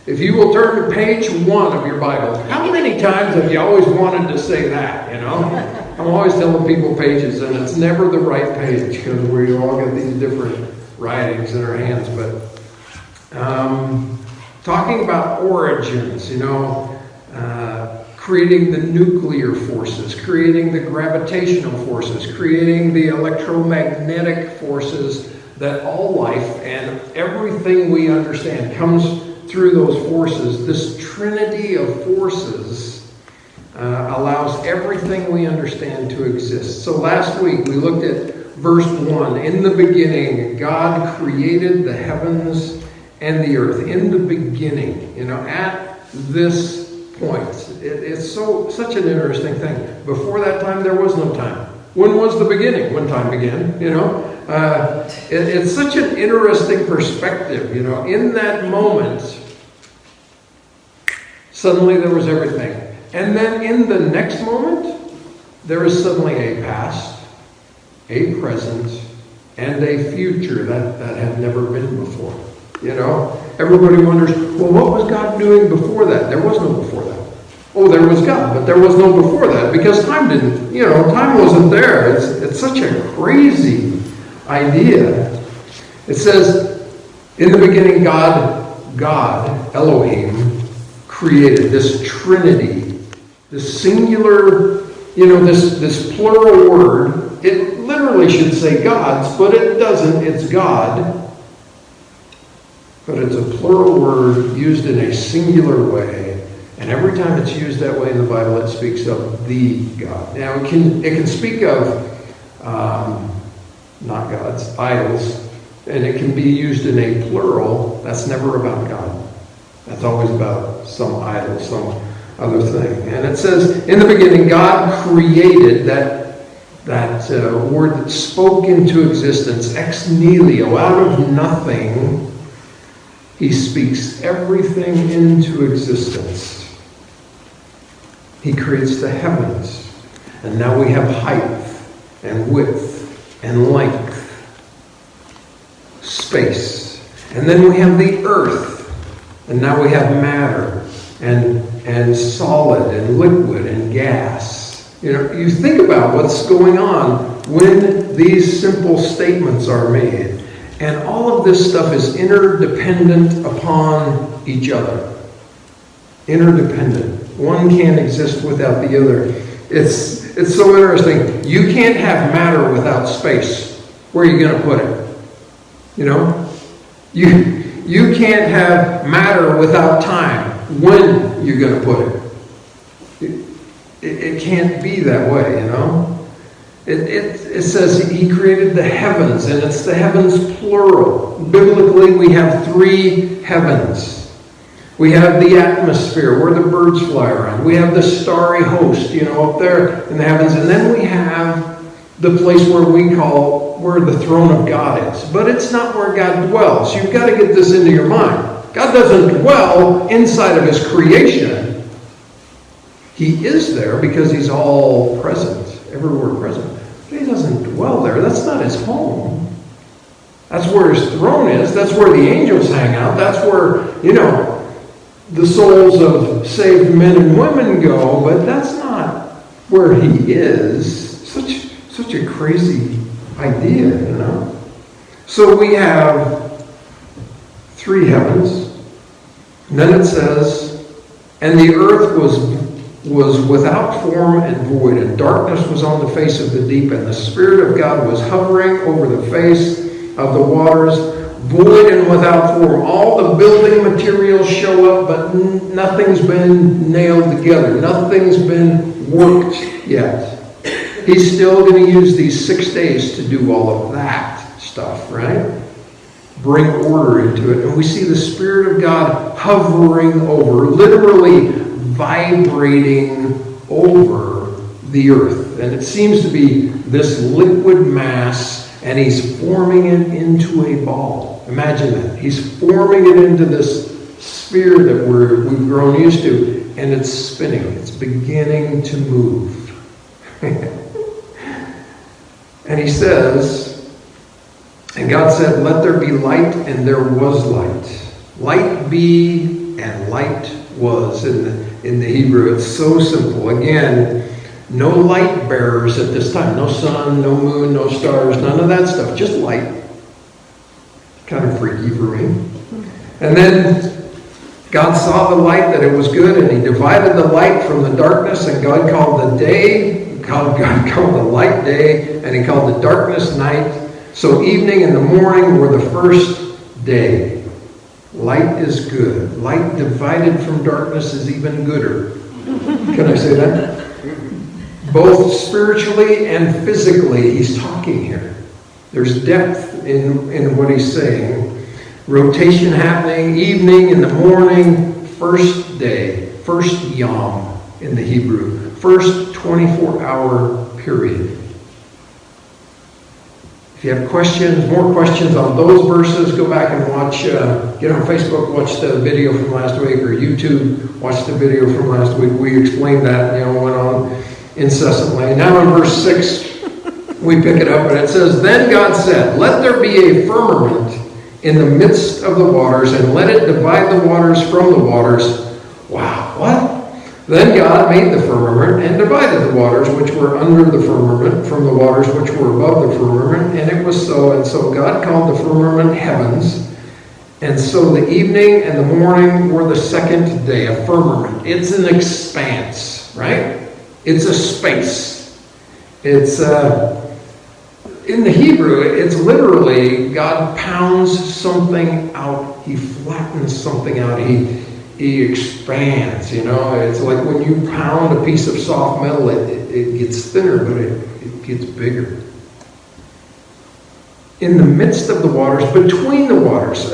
If you will turn to page 1 of your Bible, how many times have you always wanted to say that, you know? I'm always telling people pages, and it's never the right page because we all got these different writings in our hands. But talking about origins, you know, creating the nuclear forces, creating the gravitational forces, creating the electromagnetic forces that all life and everything we understand comes through those forces. This trinity of forces allows everything we understand to exist. So last week we looked at verse 1. In the beginning, God created the heavens and the earth. In the beginning, you know, at this point. It's such an interesting thing. Before that time, there was no time. When was the beginning? When time began, you know? It's such an interesting perspective, you know. In that moment, suddenly there was everything. And then in the next moment, there is suddenly a past, a present, and a future that had never been before. You know, everybody wonders, well, what was God doing before that? There was no before that. Oh, there was God, but there was no before that because time didn't, you know, time wasn't there. It's such a crazy idea. It says, in the beginning, God, Elohim, created this trinity, this singular, you know, this plural word. It literally should say gods, but it doesn't. It's God. But it's a plural word used in a singular way. And every time it's used that way in the Bible, it speaks of the God. Now, it can speak of, not gods, idols. And it can be used in a plural. That's never about God. That's always about some idol, some other thing. And it says, in the beginning, God created that word that spoke into existence, ex nihilo, out of nothing. He speaks everything into existence. He creates the heavens. And now we have height and width and length, space. And then we have the earth. And now we have matter and solid and liquid and gas. You know, you think about what's going on when these simple statements are made. And all of this stuff is interdependent upon each other. Interdependent. One can't exist without the other. It's so interesting. You can't have matter without space. Where are you going to put it? You know? You can't have matter without time. When you're going to put it. It can't be that way, you know? It says he created the heavens, and it's the heavens plural. Biblically, we have 3 heavens. We have the atmosphere where the birds fly around. We have the starry host, you know, up there in the heavens. And then we have the place where the throne of God is. But it's not where God dwells. You've got to get this into your mind. God doesn't dwell inside of his creation. He is there because he's all present, everywhere present. But he doesn't dwell there. That's not his home. That's where his throne is. That's where the angels hang out. That's where, you know, the souls of saved men and women go. But that's not where he is. Such a crazy idea, you know. So we have 3 heavens. And then it says, and the earth was without form and void, and darkness was on the face of the deep, and the Spirit of God was hovering over the face of the waters, void and without form. All the building materials show up, but nothing's been nailed together. Nothing's been worked yet. He's still going to use these 6 days to do all of that stuff, right? Bring order into it. And we see the Spirit of God hovering over, literally vibrating over the earth. And it seems to be this liquid mass, and he's forming it into a ball. Imagine that. He's forming it into this sphere that we've grown used to, and it's spinning. It's beginning to move. And he says, and God said, let there be light, and there was light. Light be and light was in the Hebrew. It's so simple. Again, no light bearers at this time. No sun, no moon, no stars, none of that stuff. Just light. Kind of freaky for me. And then God saw the light, that it was good, and he divided the light from the darkness, and God called the day, God called the light day, and he called the darkness night. So evening and the morning were the first day. Light is good. Light divided from darkness is even gooder. Can I say that? Both spiritually and physically, he's talking here. There's depth in what he's saying. Rotation happening, evening and the morning, first day, first yom in the Hebrew, first 24-hour period. If you have questions, more questions on those verses, go back and watch, get on Facebook, watch the video from last week, or YouTube, watch the video from last week. We explained that, went on incessantly. Now in verse 6, we pick it up, and it says, Then God said, Let there be a firmament in the midst of the waters, and let it divide the waters from the waters. Wow, what? Then God made the firmament and divided the waters which were under the firmament from the waters which were above the firmament, and it was so. And so God called the firmament heavens. And so the evening and the morning were the second day. A firmament. It's an expanse, right? It's a space. It's in the Hebrew, it's literally God pounds something out. He flattens something out. He expands, It's like when you pound a piece of soft metal, it gets thinner, but it gets bigger. In the midst of the waters, between the waters,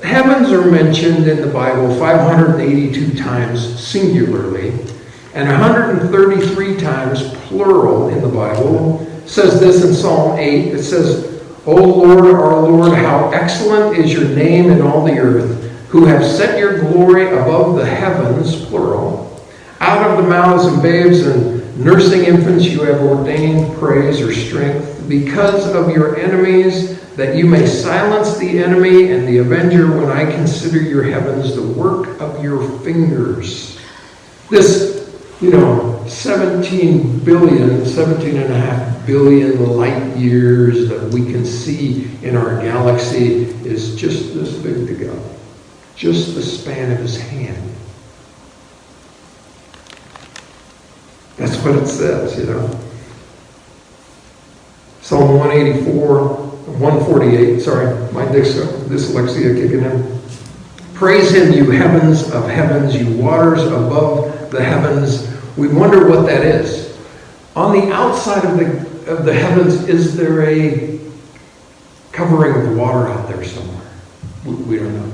heavens are mentioned in the Bible 582 times singularly, and 133 times plural in the Bible. It says this in Psalm 8. It says, O Lord, our Lord, how excellent is your name in all the earth, who have set your glory above the heavens, plural. Out of the mouths of babes and nursing infants you have ordained praise or strength, because of your enemies, that you may silence the enemy and the avenger when I consider your heavens, the work of your fingers. This, 17 and a half billion light years that we can see in our galaxy is just this big to God. Just the span of his hand. That's what it says, Psalm 148, my dyslexia kicking in. Praise him, you heavens of heavens, you waters above the heavens. We wonder what that is. On the outside of the heavens, is there a covering of water out there somewhere? We don't know.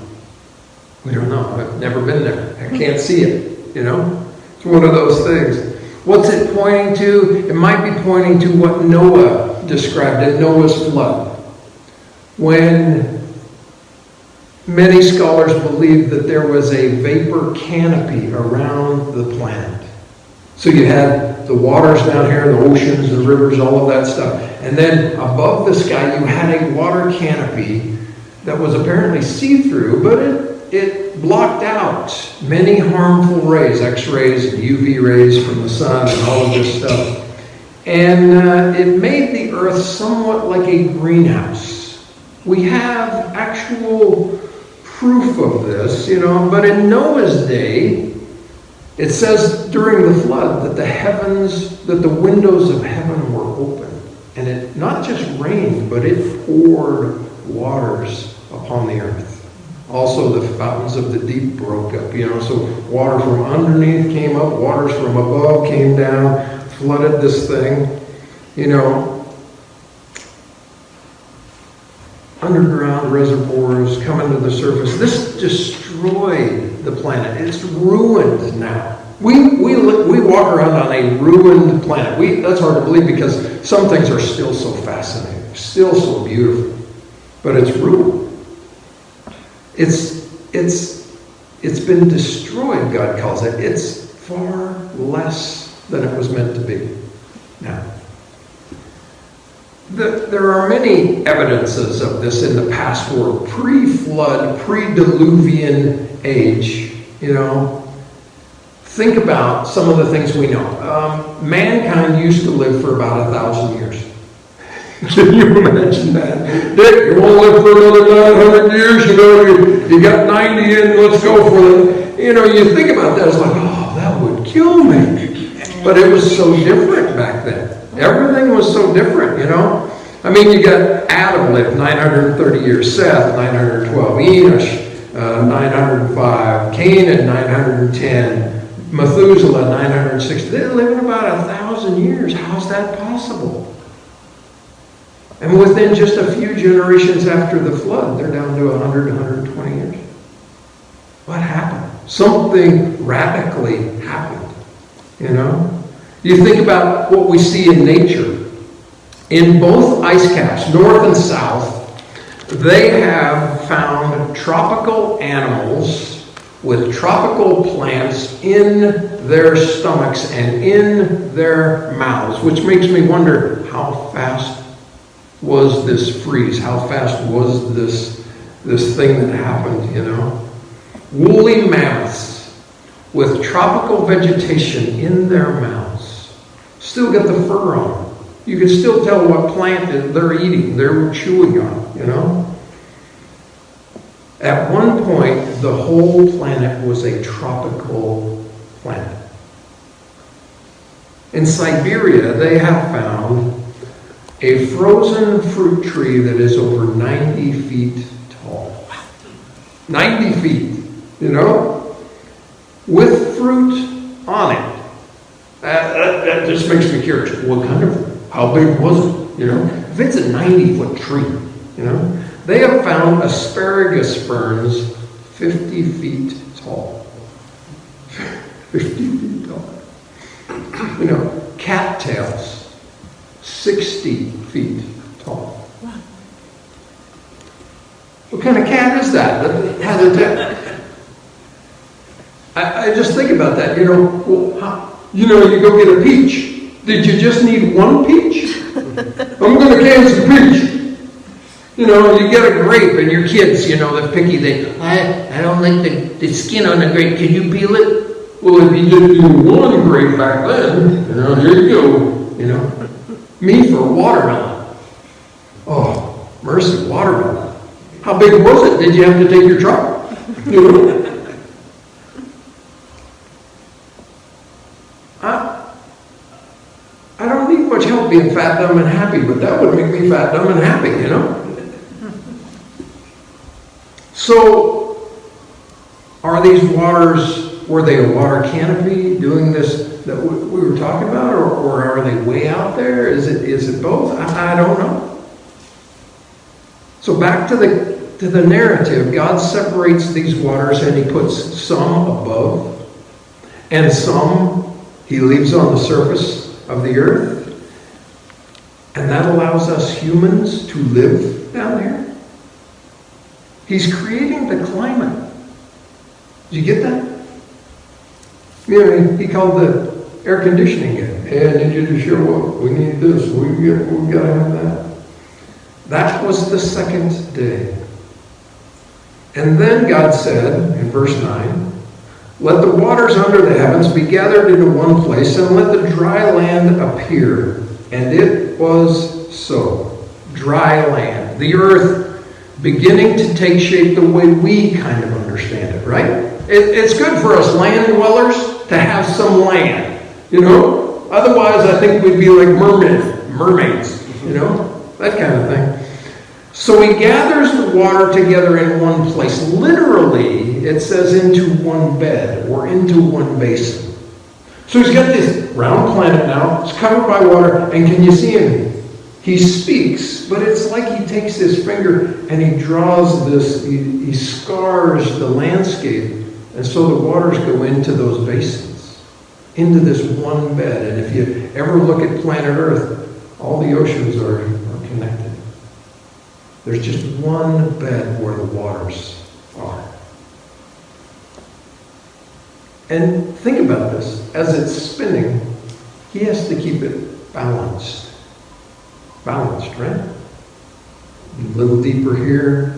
We don't know. I've never been there. I can't see it, It's one of those things. What's it pointing to? It might be pointing to what Noah described in Noah's flood. When many scholars believe that there was a vapor canopy around the planet. So you had the waters down here, the oceans, the rivers, all of that stuff. And then above the sky you had a water canopy that was apparently see-through, but it blocked out many harmful rays, X-rays and UV rays from the sun and all of this stuff. And it made the earth somewhat like a greenhouse. We have actual proof of this, but in Noah's day, it says during the flood that the windows of heaven were open. And it not just rained, but it poured waters upon the earth. Also, the fountains of the deep broke up, so water from underneath came up, waters from above came down, flooded this thing, underground reservoirs coming to the surface. This destroyed the planet. It's ruined now. We walk around on a ruined planet. That's hard to believe because some things are still so fascinating, still so beautiful, but it's ruined. It's been destroyed, God calls it. It's far less than it was meant to be. Now, there are many evidences of this in the past world, pre-flood, pre-Diluvian age. Think about some of the things we know. Mankind used to live for about 1,000 years. Can you imagine that? Dick, you want to live for another 900 years? You got 90 in, let's go for it. You think about that, it's like, oh, that would kill me. But it was so different back then. Everything was so different, you got Adam lived 930 years, Seth 912, Enosh 905, Cain at 910, Methuselah 960. They're living about 1,000 years. How's that possible? And within just a few generations after the flood, they're down to 100, 120 years. What happened? Something radically happened. You think about what we see in nature. In both ice caps, north and south, they have found tropical animals with tropical plants in their stomachs and in their mouths, which makes me wonder, how fast was this freeze? How fast was this thing that happened, Woolly mammoths with tropical vegetation in their mouths. Still got the fur on them. You can still tell what plant they're eating, they're chewing on, At one point, the whole planet was a tropical planet. In Siberia, they have found a frozen fruit tree that is over 90 feet tall. 90 feet, with fruit on it. That just makes me curious. What kind of, how big was it? If it's a 90-foot tree, they have found asparagus ferns 50 feet tall. 50 feet tall. Cattails 60 feet tall. What kind of cat is that? That has a tail? I just think about that. You go get a peach. Did you just need one peach? I'm going to can some peach. You get a grape and your kids, they're picky. I don't like the skin on the grape. Can you peel it? Well, if you just do one grape back then, here you go. Me for watermelon. Oh, mercy, watermelon. How big was it? Did you have to take your truck? I don't need much help being fat, dumb, and happy, but that would make me fat, dumb, and happy, So, are these waters, were they a water canopy doing this that we were talking about, or are they way out there? Is it both? I don't know. So back to the narrative, God separates these waters and He puts some above, and some He leaves on the surface of the earth, and that allows us humans to live down here. He's creating the climate. Did you get that? He called the air conditioning guy. Hey, I need you to show up. We need this. We got to have that. That was the second day. And then God said in verse 9, "Let the waters under the heavens be gathered into one place, and let the dry land appear." And it was so. Dry land. The earth beginning to take shape the way we kind of understand it, right? It's good for us land dwellers to have some land, Otherwise, I think we'd be like mermaids, that kind of thing. So He gathers the water together in one place. Literally, it says into one bed or into one basin. So He's got this round planet now. It's covered by water. And can you see Him? He speaks, but it's like He takes His finger and He draws this, He scars the landscape. And so the waters go into those basins, into this one bed. And if you ever look at planet Earth, all the oceans are connected. There's just one bed where the waters are. And think about this. As it's spinning, He has to keep it balanced. Balanced, right? A little deeper here,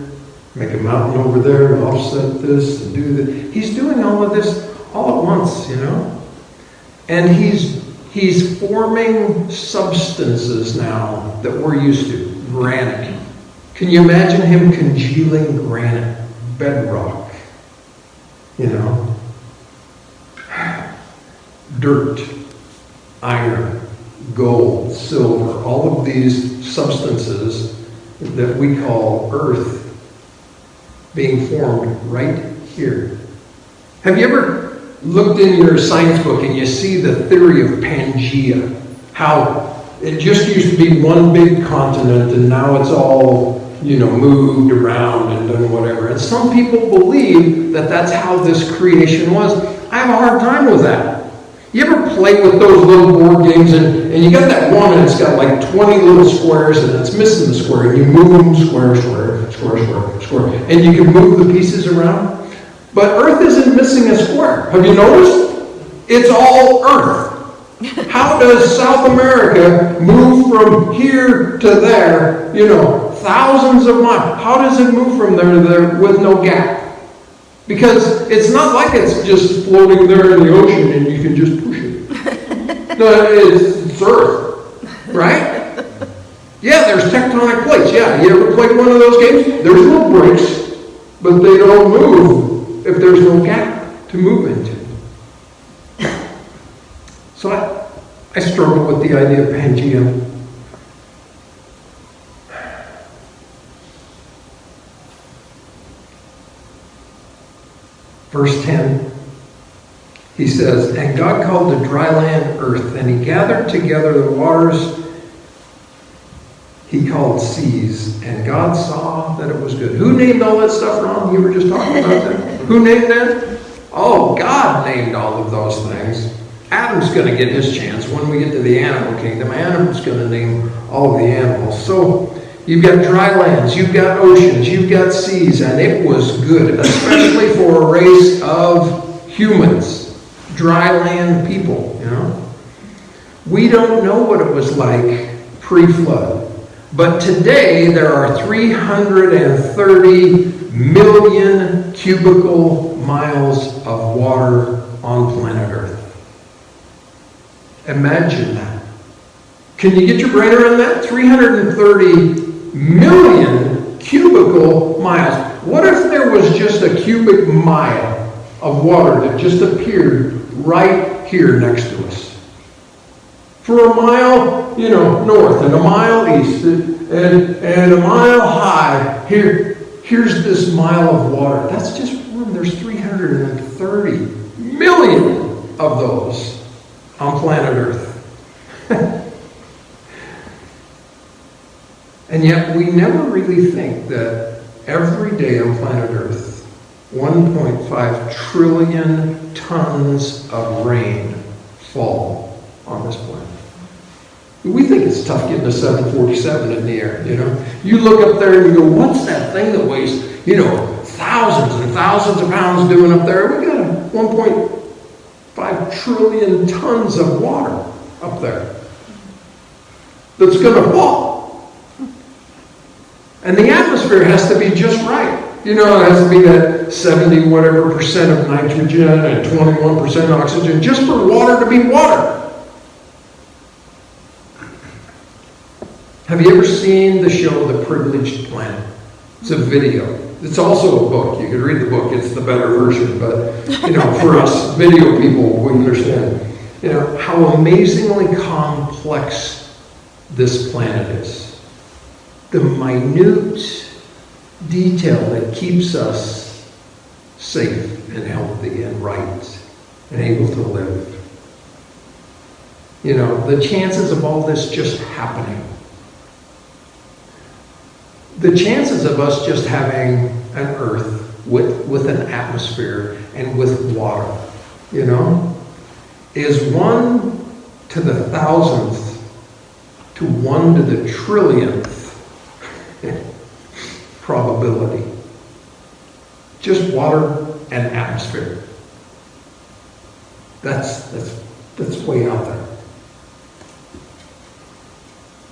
a Make a mountain over there and offset this and do that. He's doing all of this all at once, And he's forming substances now that we're used to. Granite. Can you imagine him congealing granite, bedrock? Dirt, iron, gold, silver, all of these substances that we call earth being formed right here. Have you ever looked in your science book and you see the theory of Pangea? How it just used to be one big continent and now it's all, moved around and done whatever. And some people believe that that's how this creation was. I have a hard time with that. You ever play with those little board games and you got that one and it's got like 20 little squares and it's missing the square and you move them square, and you can move the pieces around? But Earth isn't missing a square. Have you noticed? It's all Earth. How does South America move from here to there, thousands of miles? How does it move from there to there with no gap? Because it's not like it's just floating there in the ocean and you can just push it. No, it's Earth, right? Yeah, there's tectonic plates. Yeah, you ever played one of those games? There's no breaks, but they don't move if there's no gap to move into. So I struggle with the idea of Pangea. Verse 10, he says, "And God called the dry land earth, and he gathered together the waters he called seas, and God saw that it was good." Who named all that stuff, Ron? You were just talking about that. Who named that? Oh, God named all of those things. Adam's going to get his chance when we get to the animal kingdom. Adam's going to name all of the animals. So you've got dry lands, you've got oceans, you've got seas, and it was good, especially for a race of humans, dry land people, We don't know what it was like pre-flood, but today there are 330 million cubical miles of water on planet Earth. Imagine that. Can you get your brain around that? 330 million cubical miles. What if there was just a cubic mile of water that just appeared right here next to us? For a mile, north, and a mile east, and a mile high, here's this mile of water. That's just one. There's 330 million of those on planet Earth. And yet we never really think that every day on planet Earth, 1.5 trillion tons of rain fall on this planet. We think it's tough getting a 747 in the air, You look up there and you go, what's that thing that weighs, thousands and thousands of pounds doing up there? We got 1.5 trillion tons of water up there that's going to fall. And the atmosphere has to be just right. It has to be that 70 whatever percent of nitrogen and 21% oxygen just for water to be water. Have you ever seen the show The Privileged Planet? It's a video. It's also a book. You could read the book. It's the better version. But, for us video people, we understand, how amazingly complex this planet is. The minute detail that keeps us safe and healthy and right and able to live. The chances of all this just happening. The chances of us just having an earth with an atmosphere and with water, is 1 to the 1,000th to 1 to the trillionth probability. Just water and atmosphere. That's way out there.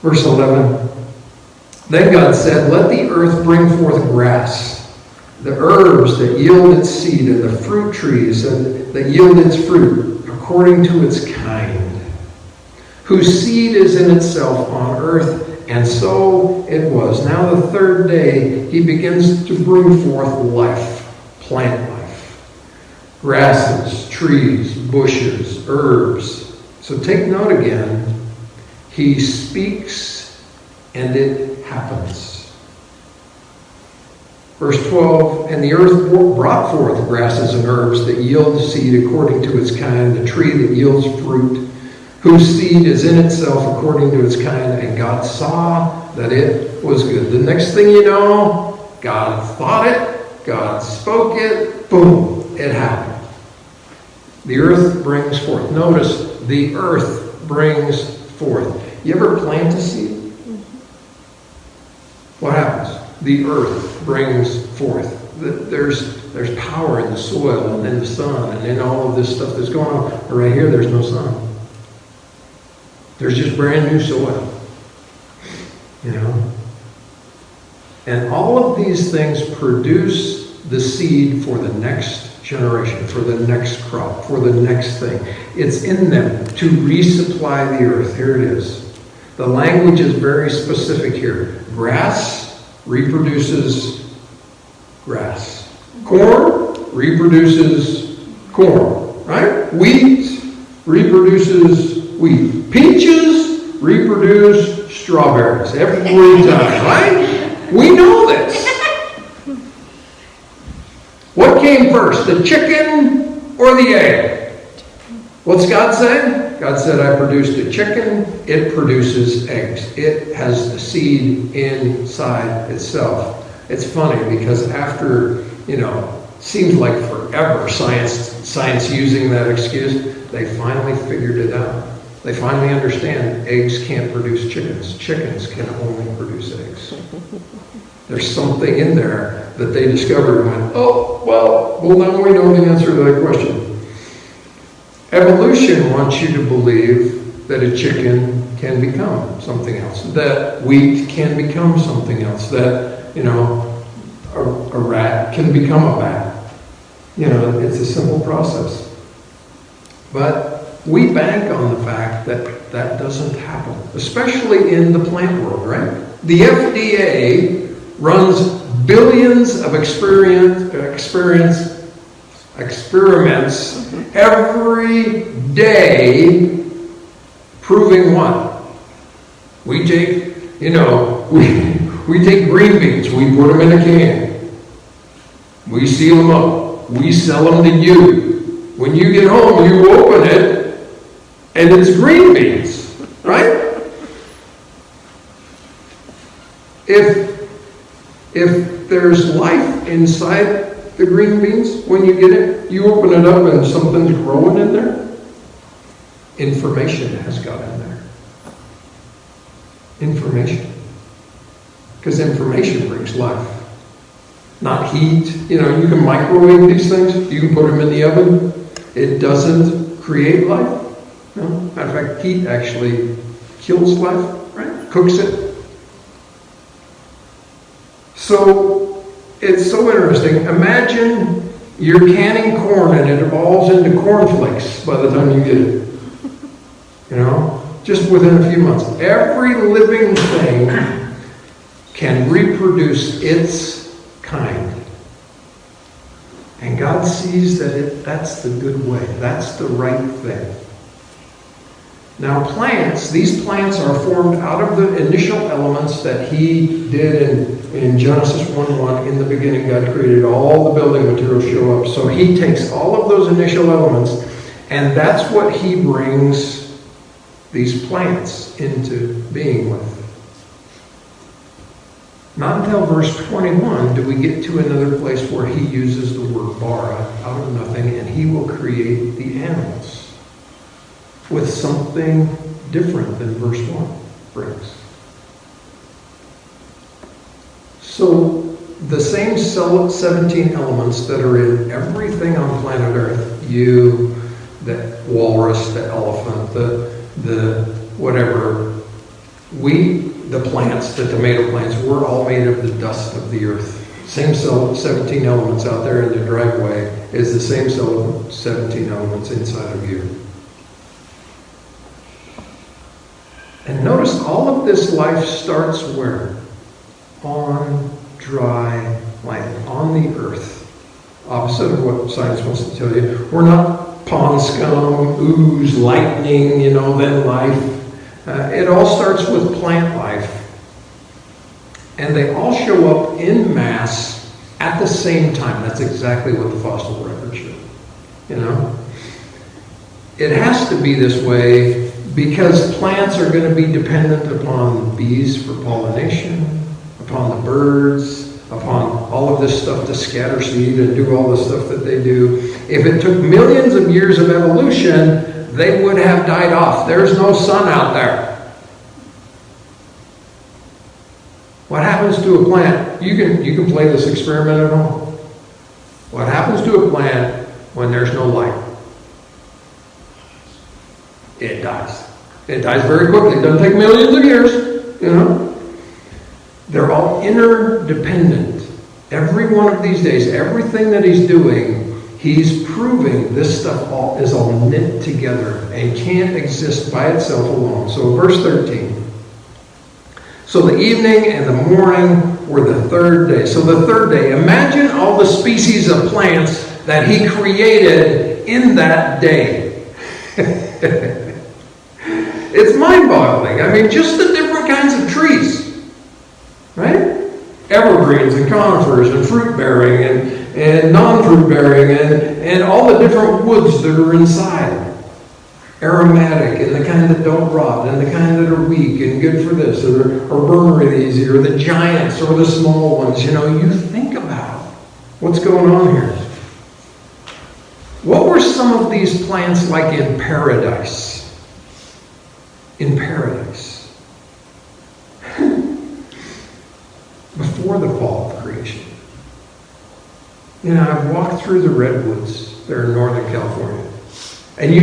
Verse 11. Then God said, "Let the earth bring forth grass, the herbs that yield its seed, and the fruit trees that yield its fruit, according to its kind, whose seed is in itself on earth. And so it was. Now the third day he begins to bring forth life, plant life, grasses, trees, bushes, herbs. So take note again. He speaks and it happens. Verse 12, and the earth brought forth grasses and herbs that yield seed according to its kind, the tree that yields fruit, whose seed is in itself according to its kind, and God saw that it was good. The next thing you know, God thought it, God spoke it, boom, it happened. The earth brings forth. Notice, the earth brings forth. You ever plant a seed? What happens? The earth brings forth. There's power in the soil and in the sun and in all of this stuff that's going on. But right here, there's no sun. There's just brand new soil. You know? And all of these things produce the seed for the next generation, for the next crop, for the next thing. It's in them to resupply the earth. Here it is. The language is very specific here. Grass reproduces grass. Corn reproduces corn, right? Wheat reproduces wheat. Peaches reproduce strawberries every time, right? We know this. What came first, the chicken or the egg? What's God say? God said, I produced a chicken. It produces eggs. It has the seed inside itself. It's funny because after, seems like forever science using that excuse, they finally figured it out. They finally understand eggs can't produce chickens. Chickens can only produce eggs. There's something in there that they discovered and went, well, now we know the answer to that question. Evolution wants you to believe that a chicken can become something else, that wheat can become something else, that, a rat can become a bat. It's a simple process. But we bank on the fact that that doesn't happen, especially in the plant world, right? The FDA runs billions of experiments every day, proving what? We take, we take green beans, we put them in a can, we seal them up, we sell them to you. When you get home, you open it, and it's green beans, right? If there's life inside the green beans, when you get it, you open it up and something's growing in there. Information has got in there. Information. Because information brings life. Not heat. You can microwave these things. You can put them in the oven. It doesn't create life. No. Matter of fact, heat actually kills life, right? Cooks it. So, it's so interesting. Imagine you're canning corn and it evolves into cornflakes by the time you get it. Just within a few months. Every living thing can reproduce its kind. And God sees that that's the good way. That's the right thing. Now these plants are formed out of the initial elements that He did in Genesis 1:1. In the beginning, God created all the building materials show up. So He takes all of those initial elements, and that's what He brings these plants into being with. Not until verse 21 do we get to another place where He uses the word bara, out of nothing, and He will create the animals with something different than verse 1 brings. So the same 17 elements that are in everything on planet Earth, you, the walrus, the elephant, the whatever, the plants, the tomato plants, we're all made of the dust of the earth. same 17 elements out there in the driveway is the same 17 elements inside of you. And notice all of this life starts where? On dry land, on the earth. Opposite of what science wants to tell you. We're not pond scum, ooze, lightning, then life. It all starts with plant life. And they all show up in mass at the same time. That's exactly what the fossil record showed. It has to be this way because plants are going to be dependent upon bees for pollination, upon the birds, upon all of this stuff to scatter seed and do all the stuff that they do. If it took millions of years of evolution, they would have died off. There's no sun out there. What happens to a plant? You can play this experiment at home. What happens to a plant when there's no light? It dies. It dies very quickly. It doesn't take millions of years, They're all interdependent. Every one of these days, everything that he's doing, he's proving this stuff is all knit together and can't exist by itself alone. So verse 13. So the evening and the morning were the third day. So the third day, imagine all the species of plants that he created in that day. It's mind-boggling. I mean, just the different kinds of trees, right? Evergreens and conifers and fruit-bearing and non-fruit-bearing and all the different woods that are inside. Aromatic and the kind that don't rot and the kind that are weak and good for this or burn really easy or the giants or the small ones. You think about what's going on here. What were some of these plants like in paradise? In paradise. Before the fall of creation. I've walked through the redwoods there in Northern California. And you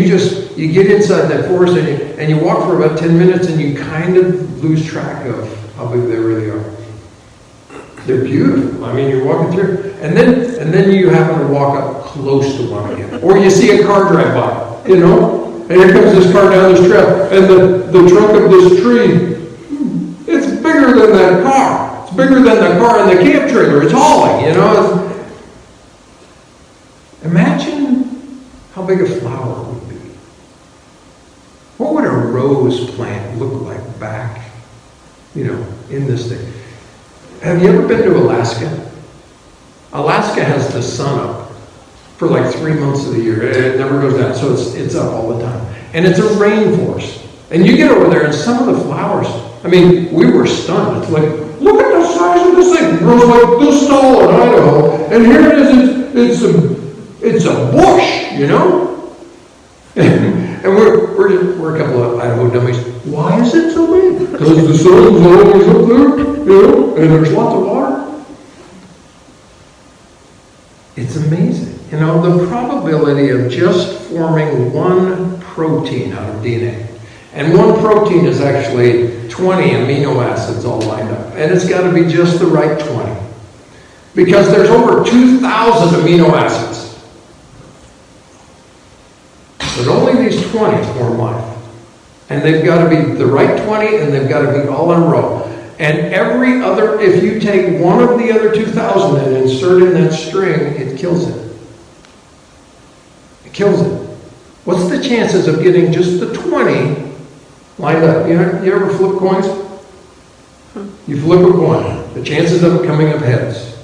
get inside that forest and you walk for about 10 minutes and you kind of lose track of how big they really are. They're beautiful. I mean, you're walking through, and then you happen to walk up close to one again. Or you see a car drive by, and here comes this car down this trail, and the trunk of this tree, it's bigger than that car. It's bigger than the car in the camp trailer. It's hauling, Imagine how big a flower would be. What would a rose plant look like back, in this thing? Have you ever been to Alaska? Alaska has the sun up for like 3 months of the year. It never goes down, so it's up all the time. And it's a rainforest. And you get over there and some of the flowers, I mean, we were stunned. It's like, look at the size of this thing. It grows like this tall in Idaho. And here it is, it's a bush, And we're a couple of Idaho dummies. Why is it so big? Because the sun's always up there, and there's lots of water. It's amazing. The probability of just forming one protein out of DNA. And one protein is actually 20 amino acids all lined up. And it's got to be just the right 20. Because there's over 2,000 amino acids. But only these 20 form life. And they've got to be the right 20 and they've got to be all in a row. And every other, if you take one of the other 2,000 and insert in that string, it kills it. It kills it. What's the chances of getting just the 20 lined up? You ever flip coins? You flip a coin. The chances of it coming up heads.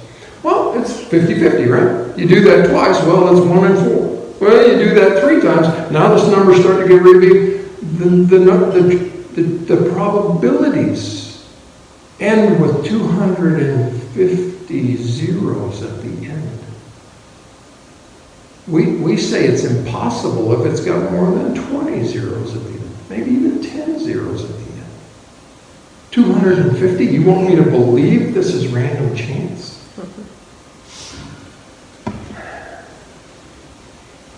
Well, it's 50-50, right? You do that twice, well, it's 1 in 4. Well, you do that 3 times. Now this number's starting to get really big. The probabilities end with 250 zeros at the end. We say it's impossible if it's got more than 20 zeros at the end. Maybe even 10 zeros at the end. 250? You want me to believe this is random chance?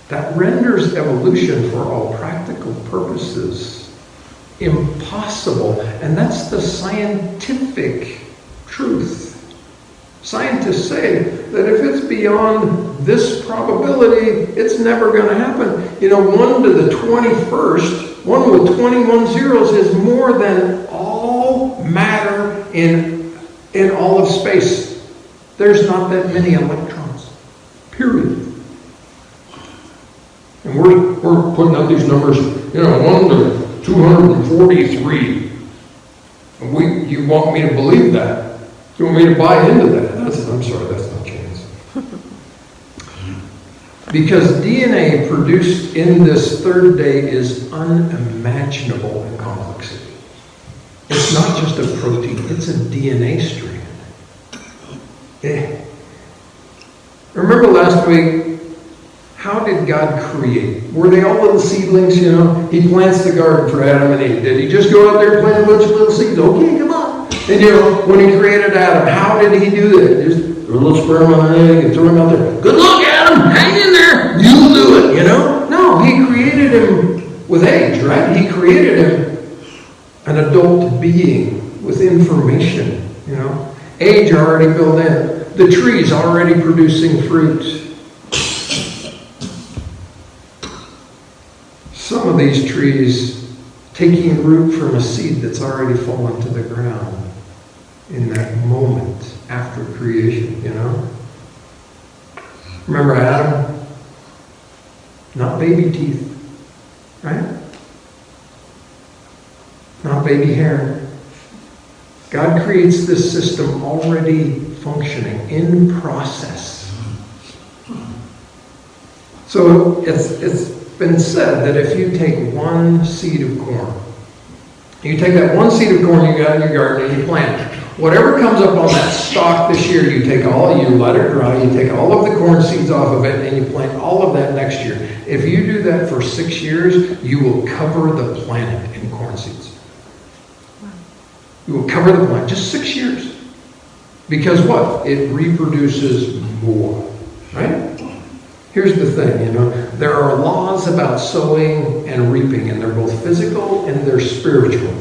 That renders evolution for all practical purposes impossible. And that's the scientific truth. Scientists say that if it's beyond this probability, it's never going to happen. 1 to the 21st, 1 with 21 zeros is more than all matter in all of space. There's not that many electrons. Period. And we're putting out these numbers, 1 to 243. And you want me to believe that? You want me to buy into that? I'm sorry, that's not chance. Because DNA produced in this third day is unimaginable in complexity. It's not just a protein, it's a DNA strand. Remember last week, how did God create? Were they all little seedlings, He plants the garden for Adam and Eve. Did he just go out there and plant a bunch of little seeds? Okay, come on. And when he created Adam, how did he do that? Just throw a little sperm on an egg and throw him out there. Good luck, Adam! Hang in there! You'll do it, No, he created him with age, right? He created him an adult being with information, Age already built in. The tree's already producing fruit. Some of these trees taking root from a seed that's already fallen to the ground in that moment after creation, Remember Adam? Not baby teeth, right? Not baby hair. God creates this system already functioning, in process. So it's been said that if you take one seed of corn, you take that one seed of corn you got in your garden and you plant it. Whatever comes up on that stalk this year, you let it dry, you take all of the corn seeds off of it, and you plant all of that next year. If you do that for 6 years, you will cover the planet in corn seeds. You will cover the planet, just 6 years. Because what? It reproduces more, right? Here's the thing, there are laws about sowing and reaping, and they're both physical and they're spiritual.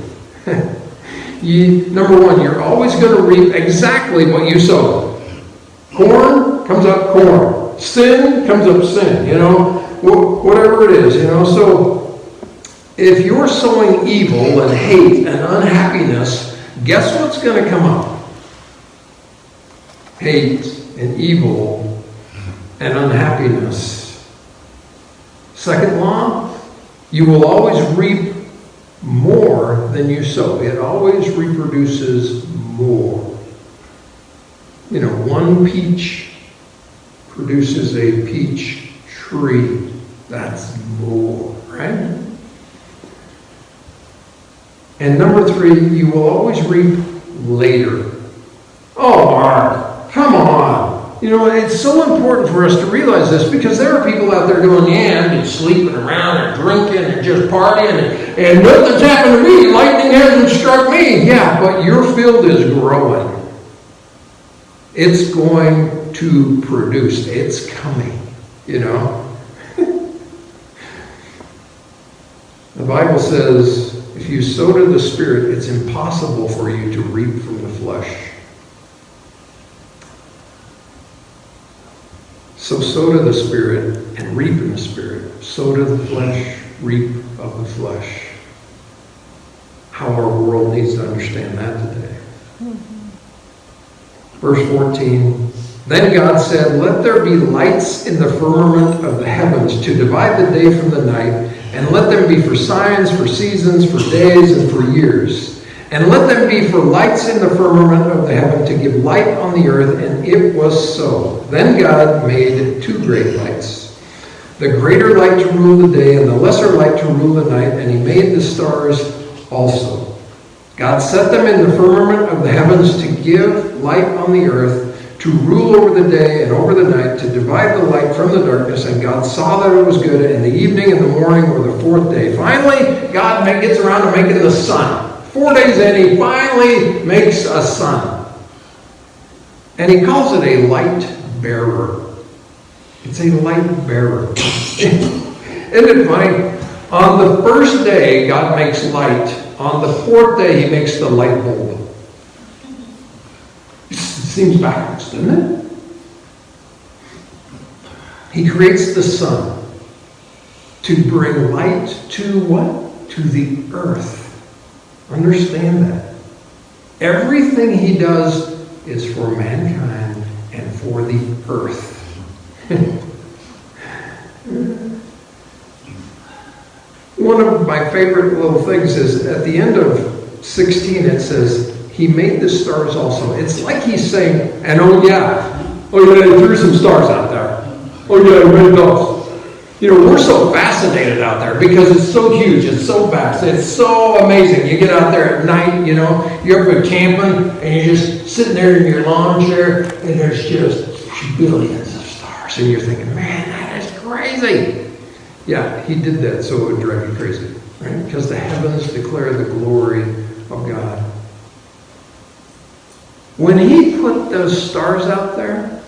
Number one, you're always going to reap exactly what you sow. Corn comes up corn. Sin comes up sin, whatever it is, So if you're sowing evil and hate and unhappiness, guess what's going to come up? Hate and evil and unhappiness. Second law, you will always reap more than you sow. It always reproduces more. One peach produces a peach tree. That's more, right? And number 3, you will always reap later. Oh, Mark, come on. It's so important for us to realize this because there are people out there going, and sleeping around and drinking and just partying and nothing's happened to me. Lightning hasn't struck me. Yeah, but your field is growing. It's going to produce. It's coming, The Bible says, if you sow to the Spirit, it's impossible for you to reap from the flesh. So sow to the Spirit and reap in the Spirit. Sow to the flesh, reap of the flesh. How our world needs to understand that today. Verse 14, then God said, let there be lights in the firmament of the heavens to divide the day from the night, and let them be for signs, for seasons, for days, and for years. And let them be for lights in the firmament of the heaven to give light on the earth, and it was so. Then God made 2 great lights, the greater light to rule the day and the lesser light to rule the night, and he made the stars also. God set them in the firmament of the heavens to give light on the earth, to rule over the day and over the night, to divide the light from the darkness. And God saw that it was good, and the evening and the morning were the 4th day. Finally, God gets around to making the sun. 4 days in, he finally makes a sun. And he calls it a light bearer. It's a light bearer. Isn't it funny? On the first day, God makes light. On the 4th day, he makes the light bulb. seems backwards, doesn't it? He creates the sun to bring light to what? To the earth. Understand that. Everything he does is for mankind and for the earth. One of my favorite little things is at the end of 16 it says, he made the stars also. It's like he's saying, and oh yeah, he threw some stars out there. Oh yeah, he made those. You know, we're so fascinated out there because it's so huge, it's so vast, it's so amazing. You get out there at night, you know, you're up camping and you're just sitting there in your lawn chair and there's just billions of stars. And you're thinking, man, that is crazy. Yeah, he did that so it would drive you crazy, right? Because the heavens declare the glory of God. When he put those stars out there,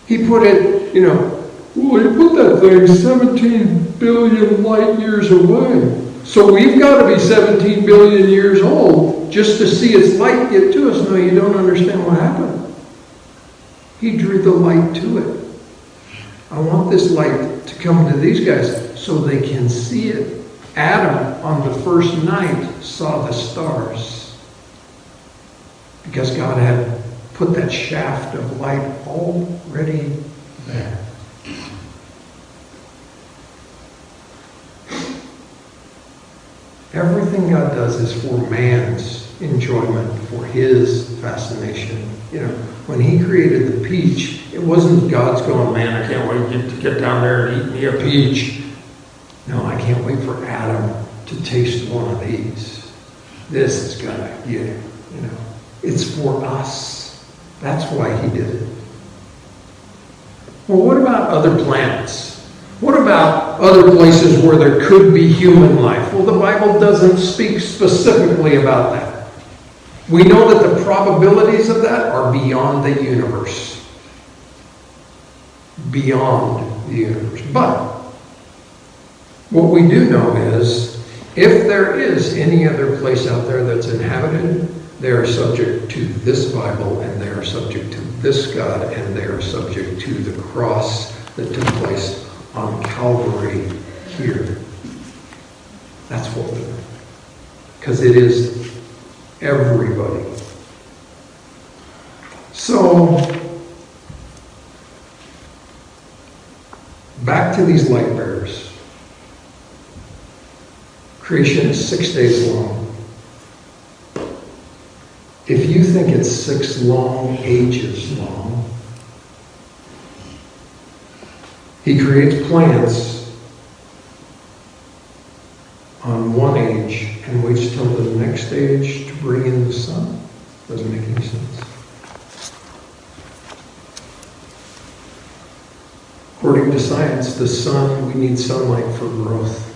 he put it, you know, well, he put that thing 17 billion light years away. So we've got to be 17 billion years old just to see its light get to us. No, you don't understand what happened. He drew the light to it. I want this light to come to these guys so they can see it. Adam, on the first night, saw the stars because God had put that shaft of light already there. Everything God does is for man's enjoyment, for his fascination. You know, when he created the peach, it wasn't God's going, man, I can't wait to get down there and eat me a peach. No, I can't wait for Adam to taste one of these. This is gonna get it, you know. It's for us. That's why he did it. Well, what about other planets? What about other places where there could be human life? Well, the Bible doesn't speak specifically about that. We know that the probabilities of that are beyond the universe. Beyond the universe. But what we do know is, if there is any other place out there that's inhabited, they are subject to this Bible, and they are subject to this God, and they are subject to the cross that took place on Calvary here. That's what we do. Because it is everybody. So, back to these light bearers. Creation is 6 days long. If you think it's 6 long ages long, he creates plants on one age and waits till the next age to bring in the sun. Doesn't make any sense. According to science, the sun, we need sunlight for growth,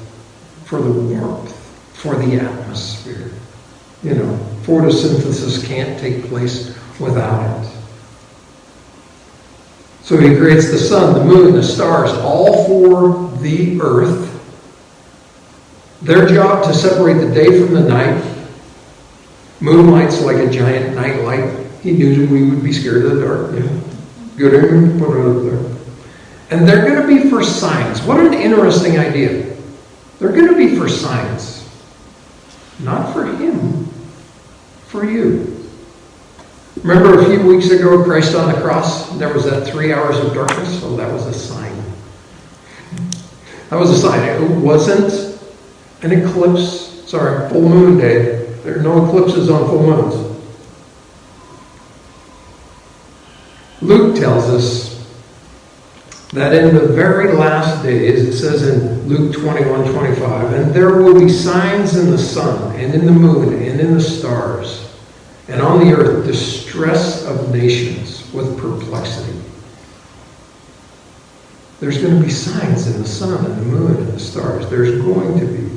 for the warmth, for the atmosphere. You know, photosynthesis can't take place without it. So he creates the sun, the moon, the stars, all for the earth. Their job to separate the day from the night. Moonlight's like a giant night light. He knew we would be scared of the dark. Yeah. Good aim, put it up there. And they're going to be for signs. What an interesting idea. They're going to be for signs. Not for him. For you. Remember a few weeks ago, Christ on the cross, there was that 3 hours of darkness? Oh, that was a sign. That was a sign. It wasn't an eclipse. Sorry, full moon day. There are no eclipses on full moons. Luke tells us that in the very last days, it says in Luke 21:25, and there will be signs in the sun, and in the moon, and in the stars, and on the earth distress of nations with perplexity. There's going to be signs in the sun, and the moon, and the stars. There's going to be.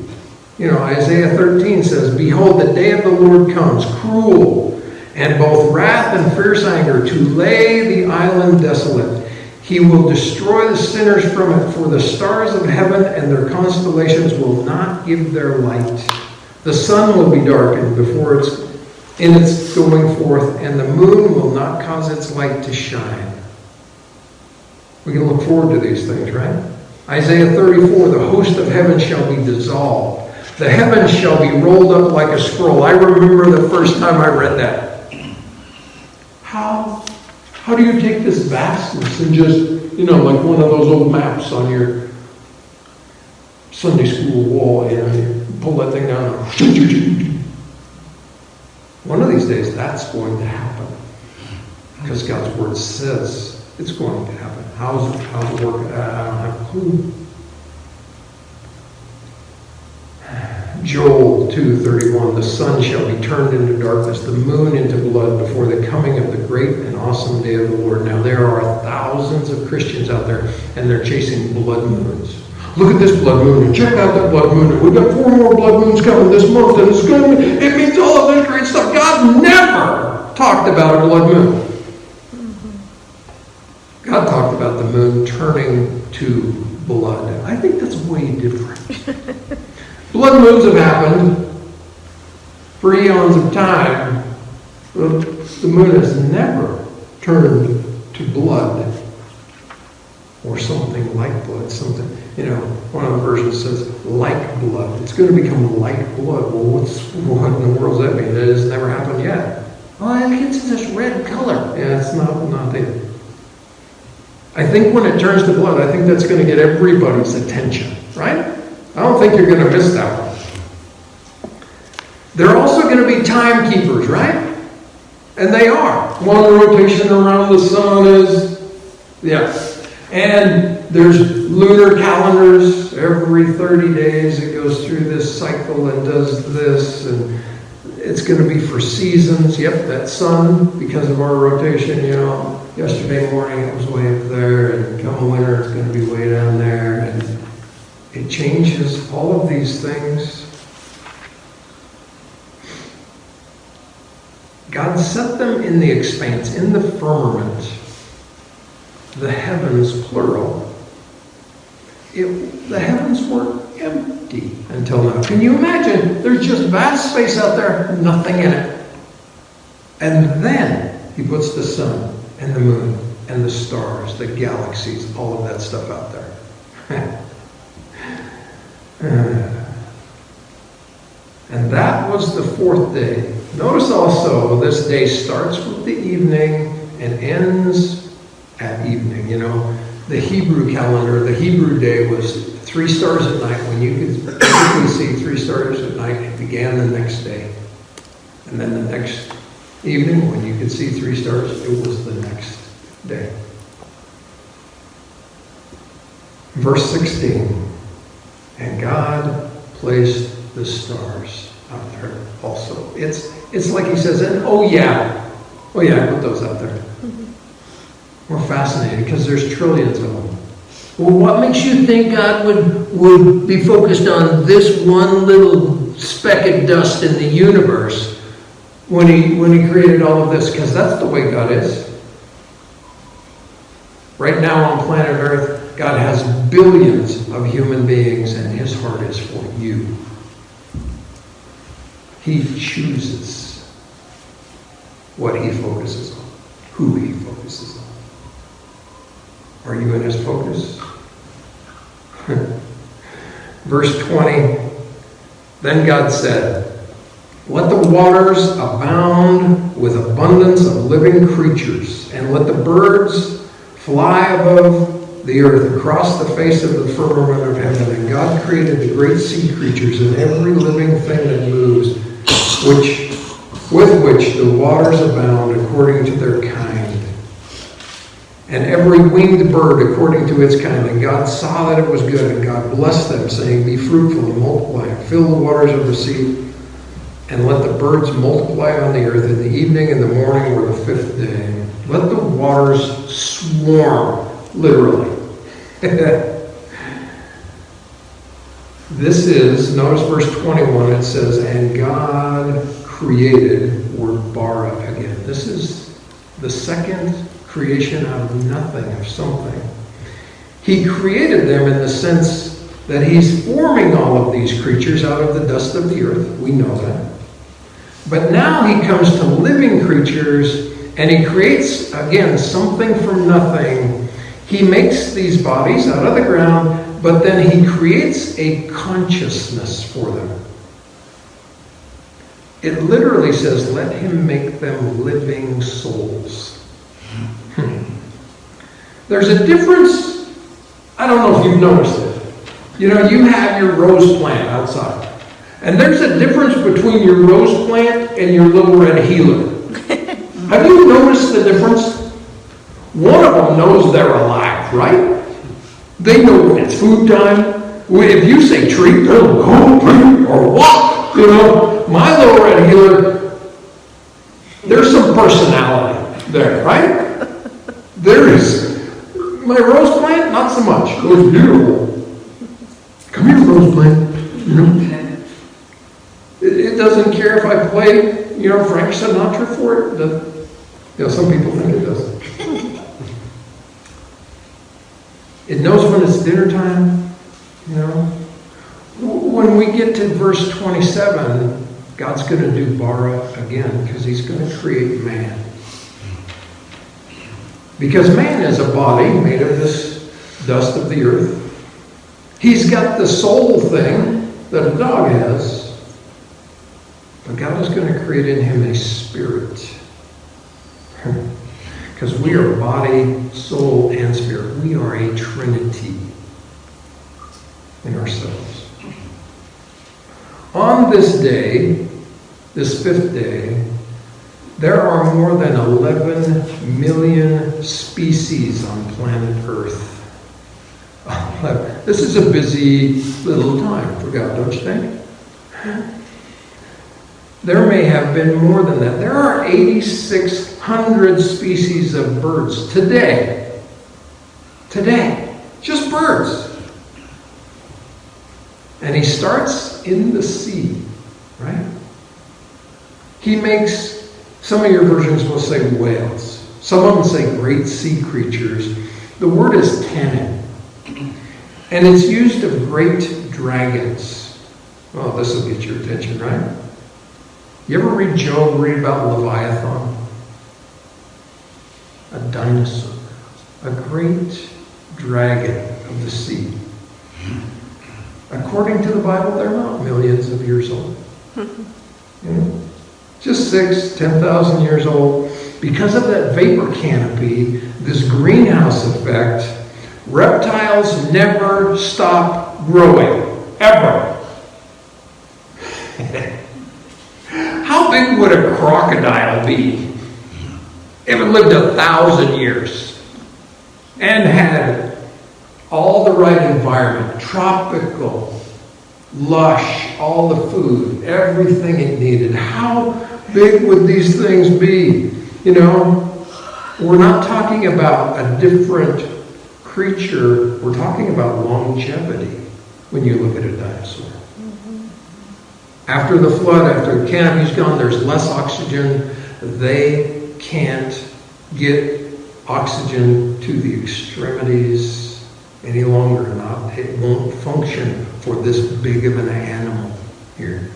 You know, Isaiah 13 says, behold, the day of the Lord comes, cruel, and both wrath and fierce anger, to lay the island desolate. He will destroy the sinners from it, for the stars of heaven and their constellations will not give their light. The sun will be darkened before its in its going forth, and the moon will not cause its light to shine. We can look forward to these things, right? Isaiah 34, the host of heaven shall be dissolved. The heavens shall be rolled up like a scroll. I remember the first time I read that. How do you take this vastness and just, like one of those old maps on your Sunday school wall, you pull that thing down. One of these days, that's going to happen. Because God's Word says it's going to happen. How's it work? I don't have a clue. Joel 2:31, the sun shall be turned into darkness, the moon into blood before the coming of the great and awesome day of the Lord. Now there are thousands of Christians out there, and they're chasing blood moons. Look at this blood moon, and check out that blood moon. And we've got 4 more blood moons coming this month, and it means all of this great stuff. God never talked about a blood moon. God talked about the moon turning to blood. I think that's way different. Blood moons have happened for eons of time, but the moon has never turned to blood or something like blood. Something, one of the versions says like blood. It's going to become like blood. Well, what in the world does that mean? That has never happened yet. Oh, it's this red color. Yeah, it's not it. I think when it turns to blood, I think that's going to get everybody's attention, right? I don't think you're going to miss that one. They're also going to be timekeepers, right? And they are. One rotation around the sun is, yes. And there's lunar calendars. Every 30 days it goes through this cycle and does this. And it's going to be for seasons. Yep, that sun, because of our rotation, yesterday morning it was way up there. And come winter it's going to be way down there. And it changes all of these things. God set them in the expanse, in the firmament. The heavens, plural. The heavens were empty until now. Can you imagine? There's just vast space out there, nothing in it. And then he puts the sun and the moon and the stars, the galaxies, all of that stuff out there. And that was the 4th day. Notice also this day starts with the evening and ends at evening. The Hebrew calendar, the Hebrew day was 3 stars at night. When you could typically see 3 stars at night, it began the next day. And then the next evening, when you could see 3 stars, it was the next day. Verse 16. And God placed the stars out there also. It's like he says, and I put those out there. We're fascinated because there's trillions of them. Well, what makes you think God would be focused on this one little speck of dust in the universe when he created all of this? Because that's the way God is. Right now on planet Earth, God has billions of human beings, and his heart is for you. He chooses what he focuses on, who he focuses on. Are you in his focus? Verse 20, then God said, let the waters abound with abundance of living creatures, and let the birds fly above the earth across the face of the firmament of heaven. And God created the great sea creatures and every living thing that moves, with which the waters abound according to their kind, and every winged bird according to its kind. And God saw that it was good, and God blessed them, saying, be fruitful and multiply, and fill the waters of the sea, and let the birds multiply on the earth. In the evening and the morning were the 5th day. Let the waters swarm, literally. This is, notice verse 21, it says, and God created, word bara again. This is the second creation out of nothing, of something. He created them in the sense that he's forming all of these creatures out of the dust of the earth. We know that. But now he comes to living creatures, and he creates, again, something from nothing. He makes these bodies out of the ground, but then he creates a consciousness for them. It literally says, let him make them living souls. There's a difference. I don't know if you've noticed it. You know, you have your rose plant outside. And there's a difference between your rose plant and your little red healer. Have you noticed the difference? One of them knows they're alive, right? They know when it's food time. If you say treat, they'll go treat or walk. You know, my little red healer, there's some personality there, right? There is. My rose plant, not so much. It's beautiful. Come here, rose plant. You know? It doesn't care if I play, you know, Frank Sinatra for it. You know, some people think it does. It knows when it's dinner time, you know. When we get to verse 27, God's going to do bara again because he's going to create man. Because man is a body made of this dust of the earth. He's got the soul thing that a dog has. But God is going to create in him a spirit. Because we are body, soul, and spirit. We are a trinity in ourselves. On this day, this fifth day, there are more than 11 million species on planet Earth. This is a busy little time for God, don't you think? There may have been more than that. There are 8,600 species of birds today. Today. Just birds. And he starts in the sea, right? He makes, some of your versions will say whales. Some of them say great sea creatures. The word is tannin. And it's used of great dragons. Well, this will get your attention, right? You ever read Job, read about Leviathan? A dinosaur. A great dragon of the sea. According to the Bible, they're not millions of years old. You know? Just 10,000 years old. Because of that vapor canopy, this greenhouse effect, reptiles never stop growing. Ever. How big would a crocodile be if it lived 1,000 years and had all the right environment, tropical, lush, all the food, everything it needed? How big would these things be? You know, we're not talking about a different creature. We're talking about longevity when you look at a dinosaur. After the flood, after the canopy's gone, there's less oxygen. They can't get oxygen to the extremities any longer. It won't function for this big of an animal here.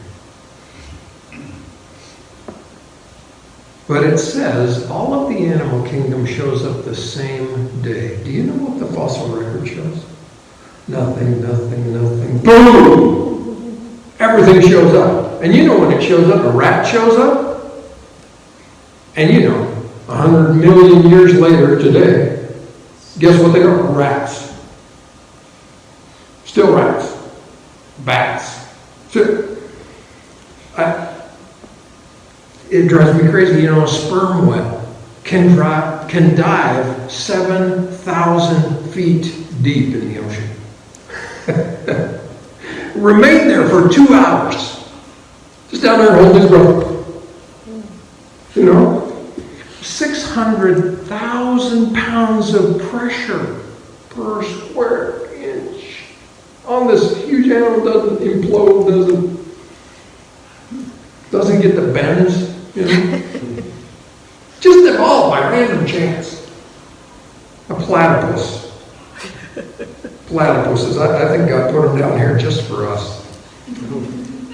But it says all of the animal kingdom shows up the same day. Do you know what the fossil record shows? Nothing. Boom! Everything shows up. And you know when it shows up, a rat shows up. And you know, 100 million years later today, guess what they are? Rats. Still rats. Bats. It drives me crazy. You know, a sperm whale can dive 7,000 feet deep in the ocean. Remain there for 2 hours. Just down there and hold his breath. You know? 600,000 pounds of pressure per square inch on this huge animal. Doesn't implode, doesn't get the bends, you know. Just evolved by random chance. A platypus. Platypuses. I think God put them down here just for us.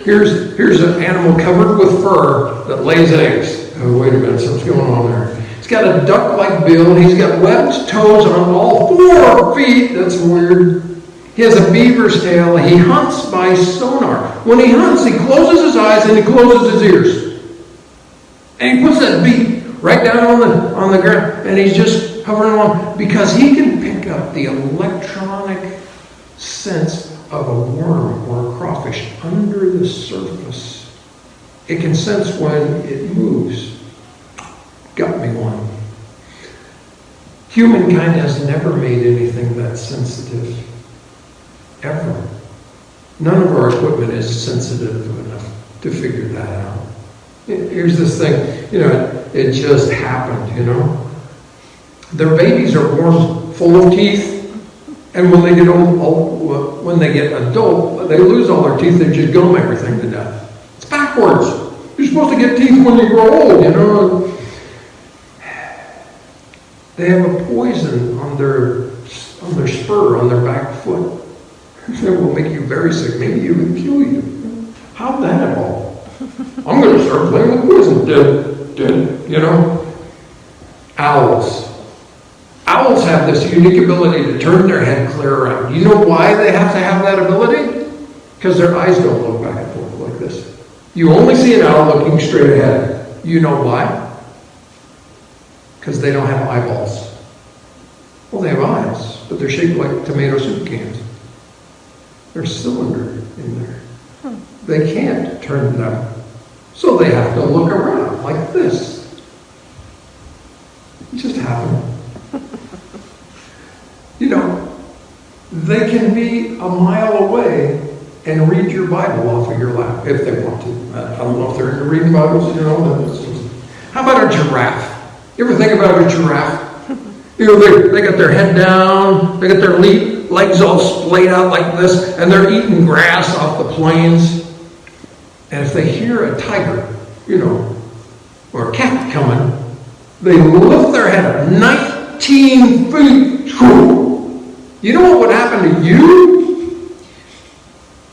Here's an animal covered with fur that lays eggs. Oh, wait a minute, something's going on there. He's got a duck-like bill. He's got webbed toes on all 4 feet. That's weird. He has a beaver's tail. He hunts by sonar. When he hunts, he closes his eyes and he closes his ears. And he puts that beak right down on the ground, and he's just hovering along because he can pick up the electronic sense of a worm or a crawfish under the surface. It can sense when it moves. Got me one. Humankind has never made anything that sensitive. Ever. None of our equipment is sensitive enough to figure that out. Here's this thing, it just happened, Their babies are born full of teeth, and when they get when they get adult, they lose all their teeth, they just gum everything to death. It's backwards. You're supposed to get teeth when you grow old, They have a poison on their spur, on their back foot. That will make you very sick, maybe even kill you. How'd that evolve? I'm going to start playing with poison. Dead. Owls. Owls have this unique ability to turn their head clear around. You know why they have to have that ability? Because their eyes don't look back and forth like this. You only see an owl looking straight ahead. You know why? Because they don't have eyeballs. Well, they have eyes, but they're shaped like tomato soup cans. There's a cylinder in there. They can't turn them. So they have to look around like this. It just happened. They can be a mile away and read your Bible off of your lap if they want to. I don't know if they're into reading Bibles, How about a giraffe? You ever think about a giraffe? They got their head down, they got their legs all splayed out like this, and they're eating grass off the plains. And if they hear a tiger, or a cat coming, they lift their head up 19 feet. You know what would happen to you?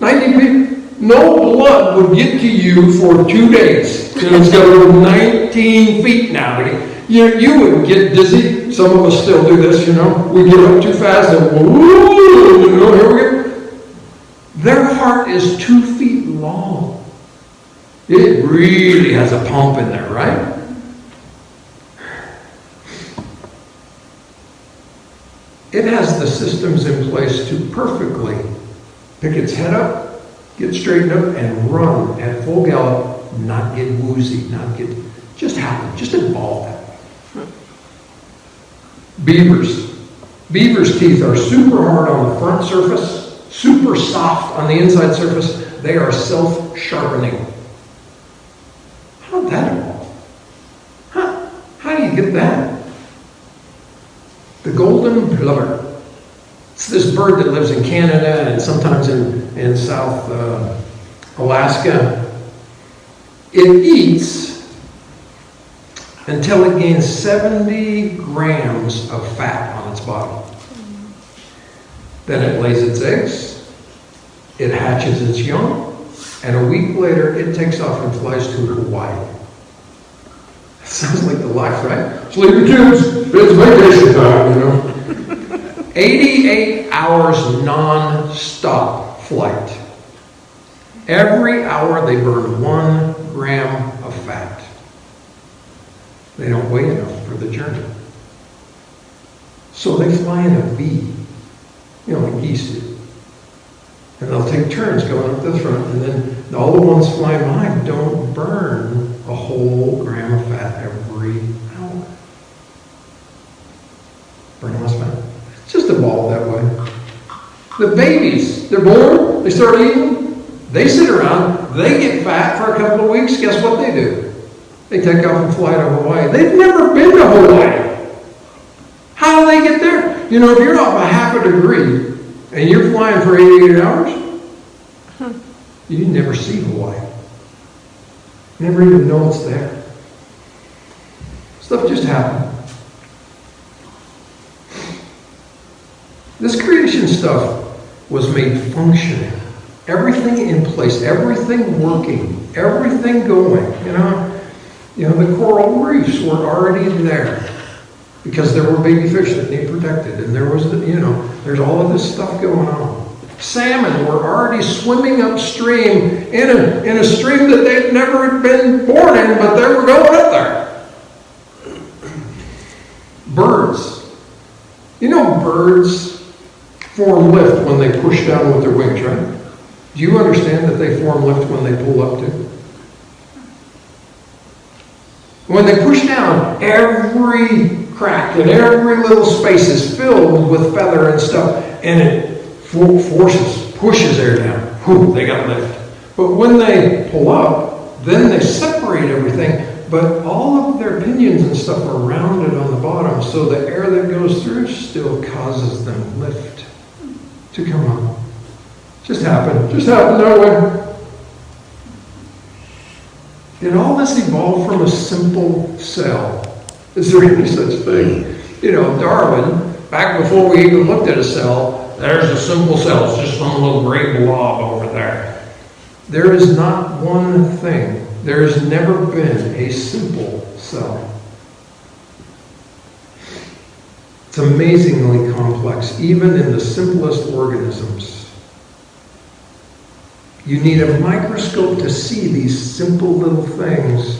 19 feet? No blood would get to you for 2 days. It's got to go 19 feet now. You would get dizzy. Some of us still do this, We get up too fast and here we go. Their heart is 2 feet long. It really has a pump in there, right? It has the systems in place to perfectly pick its head up, get straightened up, and run at full gallop, not get woozy, just happen, just evolve that way. Beavers. Beavers' teeth are super hard on the front surface, super soft on the inside surface. They are self-sharpening. How'd that evolve? How do you get that? The golden plover. It's this bird that lives in Canada and sometimes in South Alaska. It eats until it gains 70 grams of fat on its body. Then it lays its eggs, it hatches its young, and a week later it takes off and flies to Hawaii. Sounds like the life, right? Sleepy kids, it's vacation time, 88 hours non-stop flight. Every hour they burn 1 gram of fat. They don't weigh enough for the journey. So they fly in a V, like geese do. And they'll take turns going up the front, and then all the ones flying behind don't burn a whole gram of fat every hour. Burn less fat. It's just evolved that way. The babies, they're born, they start eating, they sit around, they get fat for a couple of weeks, guess what they do? They take off and fly to Hawaii. They've never been to Hawaii. How do they get there? If you're off a half a degree and you're flying for 88 hours, you never see Hawaii. Never even know it's there. Stuff just happened. This creation stuff was made functioning Everything in place, everything working, everything going, the coral reefs were already there because there were baby fish that need protected, and there was, there's all of this stuff going on. Salmon were already swimming upstream in a stream that they'd never been born in, but they were going up there. Birds. Birds form lift when they push down with their wings, right? Do you understand that they form lift when they pull up too? When they push down, every crack and every little space is filled with feather and stuff, and it pushes air down. Whew, they got lift. But when they pull up, then they separate everything, but all of their pinions and stuff are rounded on the bottom, so the air that goes through still causes them lift to come up. Just happened nowhere. Did all this evolve from a simple cell? Is there any such thing? Darwin, back before we even looked at a cell, there's a simple cell. It's just some little gray blob over there. There is not one thing. There has never been a simple cell. It's amazingly complex, even in the simplest organisms. You need a microscope to see these simple little things,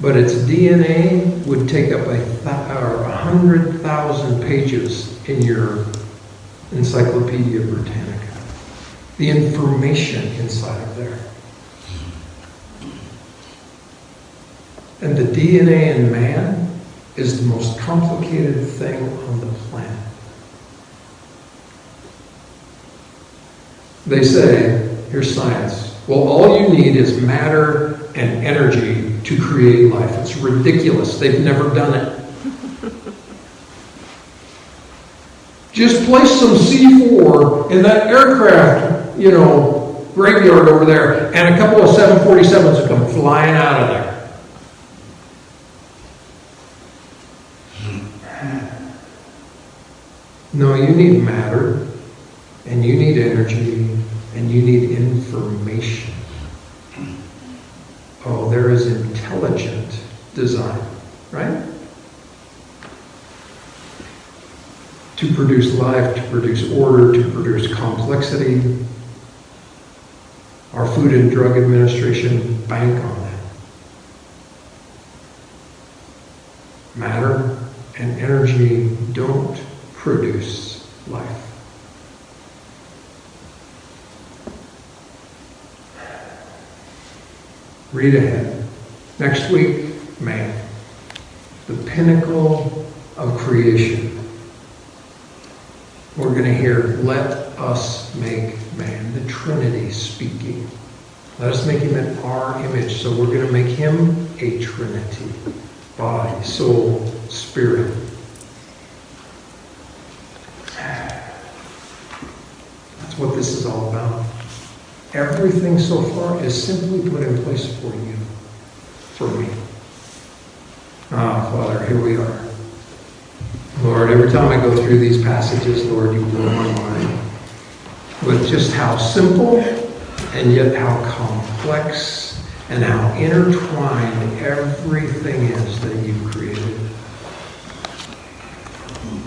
but its DNA would take up 100,000 pages in your Encyclopedia Britannica. The information inside of there. And the DNA in man is the most complicated thing on the planet. They say, here's science. Well, all you need is matter and energy to create life. It's ridiculous. They've never done it. Just place some C4 in that aircraft, graveyard over there, and a couple of 747s will come flying out of there. No, you need matter, and you need energy, and you need information. Oh, there is intelligent design, right? To produce life, to produce order, to produce complexity. Our Food and Drug Administration bank on that. Matter and energy don't produce life. Read ahead. Next week, man. The pinnacle of creation. We're going to hear, let us make man. The Trinity speaking. Let us make him in our image. So we're going to make him a Trinity. Body, soul, spirit. That's what this is all about. Everything so far is simply put in place for you, for me. Father, here we are. Lord, every time I go through these passages, Lord, you blow my mind with just how simple and yet how complex and how intertwined everything is that you've created.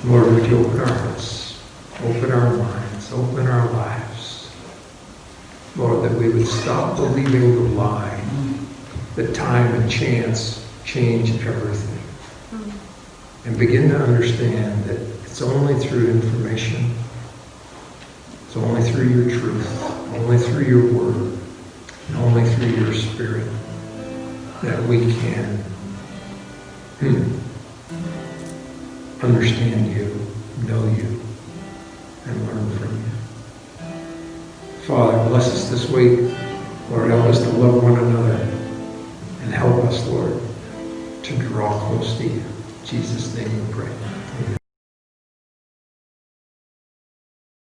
Lord, would you open our hearts, open our minds, open our lives. Lord, that we would stop believing the lie that time and chance change everything. And begin to understand that it's only through information, it's only through your truth, only through your word, and only through your spirit that we can understand you, know you, and learn from you. Father, bless us this week. Lord, help us to love one another and help us, Lord, to draw close to you. In Jesus' name we pray. Amen.